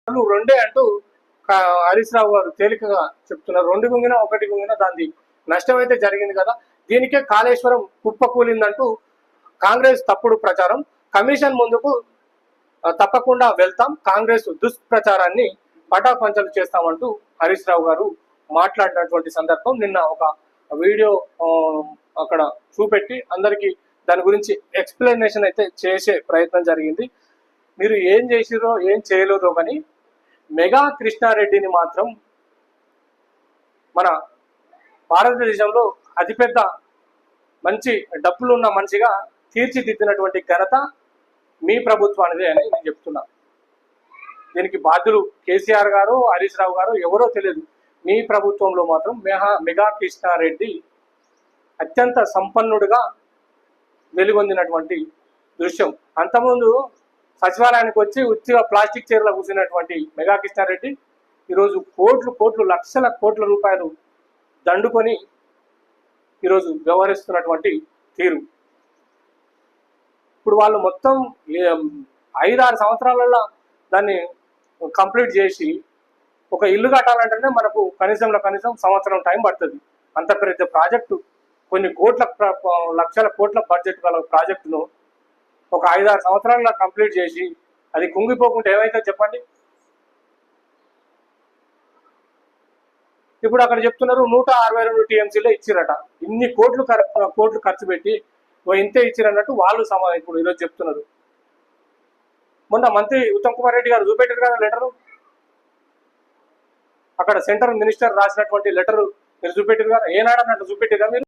రెండే అంటూ హరీష్ రావు గారు తేలికగా చెప్తున్నారు. రెండు గుంగినా ఒకటి గుంగినా దాని నష్టం అయితే జరిగింది కదా, దీనికే కాళేశ్వరం కుప్పకూలిందంటూ కాంగ్రెస్ తప్పుడు ప్రచారం. కమిషన్ ముందుకు తప్పకుండా వెళ్తాం, కాంగ్రెస్ దుష్ప్రచారాన్ని పటాపంచలు చేస్తామంటూ హరీష్ రావు గారు మాట్లాడినటువంటి సందర్భం. నిన్న ఒక వీడియో అక్కడ చూపెట్టి అందరికీ దాని గురించి ఎక్స్ప్లెనేషన్ అయితే చేసే ప్రయత్నం జరిగింది. మీరు ఏం చేసిరో ఏం చేయలేదో కానీ మెగా కృష్ణారెడ్డిని మాత్రం మన భారతదేశంలో అతిపెద్ద మంచి డబ్బులున్న మనిషిగా తీర్చిదిద్దినటువంటి ఘనత మీ ప్రభుత్వానిదే అని నేను చెప్తున్నా. దీనికి బాధ్యులు కేసీఆర్ గారు, హరీష్ రావు గారు, ఎవరో తెలియదు. మీ ప్రభుత్వంలో మాత్రం మెగా కృష్ణారెడ్డి అత్యంత సంపన్నుడిగా వెలుగొందినటువంటి దృశ్యం. అంతకుముందు సచివాలయానికి వచ్చి ఉత్తిగా ప్లాస్టిక్ చైర్లో కూర్చున్నటువంటి మెగా కృష్ణారెడ్డి ఈరోజు కోట్లు లక్షల కోట్ల రూపాయలు దండుకొని ఈరోజు వ్యవహరిస్తున్నటువంటి తీరు. ఇప్పుడు వాళ్ళు మొత్తం 5-6 సంవత్సరాలలో దాన్ని కంప్లీట్ చేసి ఒక ఇల్లు కట్టాలంటేనే మనకు కనీసం సంవత్సరం టైం పడుతుంది. అంత పెద్ద ప్రాజెక్టు, కొన్ని లక్షల కోట్ల బడ్జెట్ గల ప్రాజెక్టును ఒక 5-6 సంవత్సరాలలో కంప్లీట్ చేసి అది కుంగిపోకుండా ఏమైతే చెప్పండి. ఇప్పుడు అక్కడ చెప్తున్నారు 162 టీఎంసీలో ఇచ్చిరట. ఇన్ని కోట్లు ఖర్చు పెట్టి ఇంతే ఇచ్చిరన్నట్టు వాళ్ళు ఇప్పుడు ఈరోజు చెప్తున్నారు. మొన్న మంత్రి ఉత్తమ్ కుమార్ రెడ్డి గారు చూపెట్టారు కదా లెటరు, అక్కడ సెంట్రల్ మినిస్టర్ రాసినటువంటి లెటరు మీరు చూపెట్టారు కదా, ఏనాడన్నట్టు చూపెట్టారా మీరు?